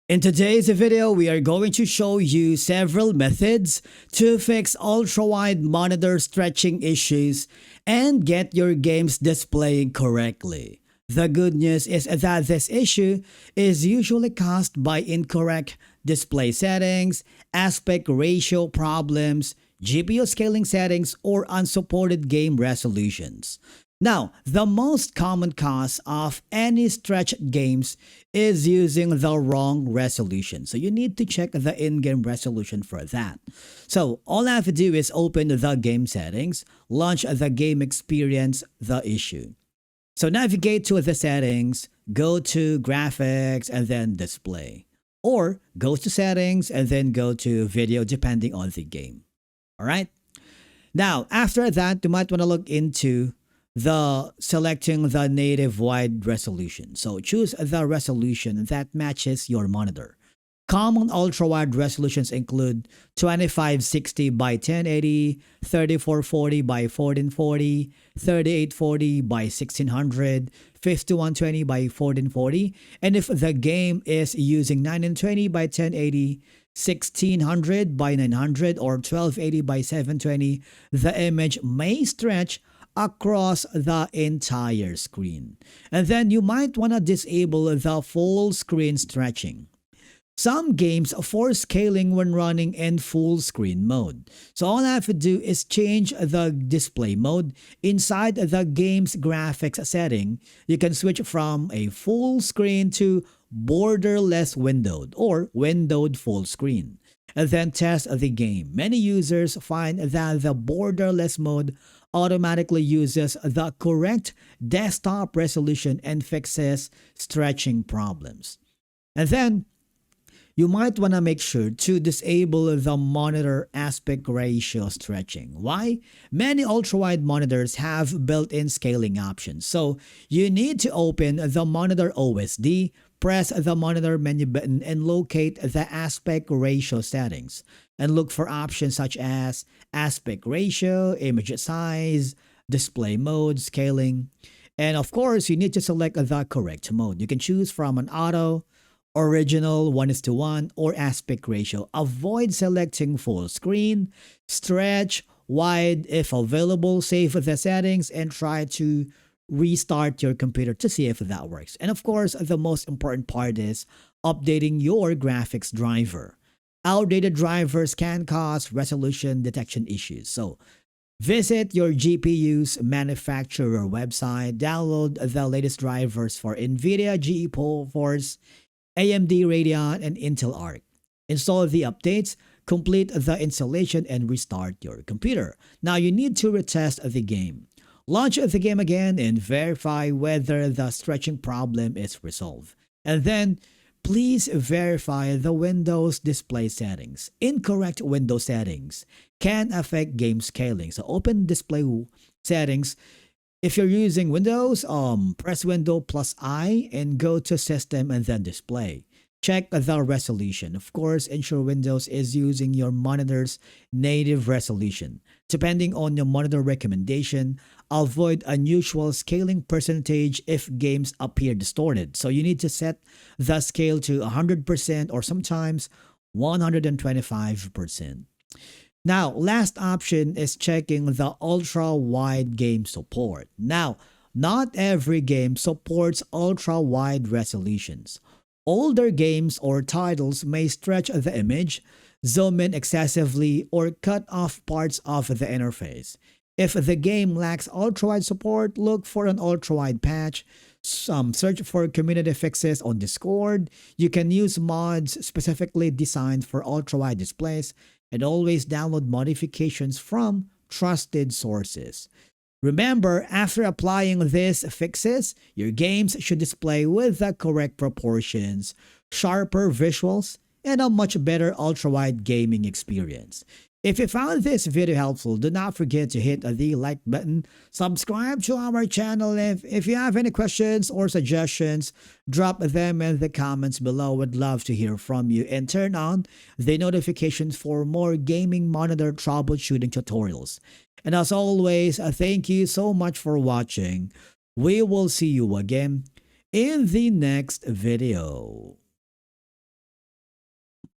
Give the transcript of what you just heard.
In today's video, we are going to show you several methods to fix ultra-wide monitor stretching issues and get your games displaying correctly. The good news is that this issue is usually caused by incorrect display settings, aspect ratio problems, GPU scaling settings, or unsupported game resolutions. Now, the most common cause of any stretched games is using the wrong resolution. So you need to check the in-game resolution for that. So all I have to do is open the game settings, launch the game experience, the issue. So navigate to the settings, go to graphics and then display. Or go to settings and then go to video depending on the game. Alright? Now, after that, you might want to look into selecting the native wide resolution. So choose the resolution that matches your monitor. Common ultra-wide resolutions include 2560 by 1080, 3440 by 1440, 3840 by 1600, 5120 by 1440, and if the game is using 920 by 1080, 1600 by 900, or 1280 by 720, the image may stretch across the entire screen. And then you might want to disable the full screen stretching. Some games force scaling when running in full screen mode. So all I have to do is change the display mode. Inside the game's graphics setting, you can switch from a full screen to borderless windowed or windowed full screen. And then test the game. Many users find that the borderless mode automatically uses the correct desktop resolution and fixes stretching problems. And then you might want to make sure to disable the monitor aspect ratio stretching. Why? Many ultra-wide monitors have built-in scaling options. So you need to open the monitor OSD, press the monitor menu button, and locate the aspect ratio settings. And look for options such as aspect ratio, image size, display mode, scaling. And of course, you need to select the correct mode. You can choose from an auto, original 1:1, or aspect ratio. Avoid selecting full screen, stretch, wide if available. Save the settings and try to restart your computer to see if that works. And of course, the most important part is updating your graphics driver. Outdated drivers can cause resolution detection issues. So visit your GPU's manufacturer website, download the latest drivers for NVIDIA GeForce, AMD Radeon, and Intel Arc. Install the updates, complete the installation, and restart your computer. Now you need to retest the game. Launch the game again and verify whether the stretching problem is resolved. And then please verify the Windows display settings. Incorrect Windows settings can affect game scaling. So open display settings. If you're using Windows, press Windows plus I and go to System and then Display. Check the resolution. Of course, ensure Windows is using your monitor's native resolution. Depending on your monitor recommendation, avoid unusual scaling percentage if games appear distorted. So you need to set the scale to 100% or sometimes 125%. Now, last option is checking the ultra-wide game support. Now, not every game supports ultra-wide resolutions. Older games or titles may stretch the image, zoom in excessively, or cut off parts of the interface. If the game lacks ultra-wide support, look for an ultra-wide patch. Search for community fixes on Discord. You can use mods specifically designed for ultra-wide displays, and always download modifications from trusted sources. Remember, after applying these fixes, your games should display with the correct proportions, sharper visuals, and a much better ultra-wide gaming experience. If you found this video helpful, do not forget to hit the like button, subscribe to our channel. If you have any questions or suggestions, drop them in the comments below. Would love to hear from you, and turn on the notifications for more gaming monitor troubleshooting tutorials. And as always, thank you so much for watching. We will see you again in the next video.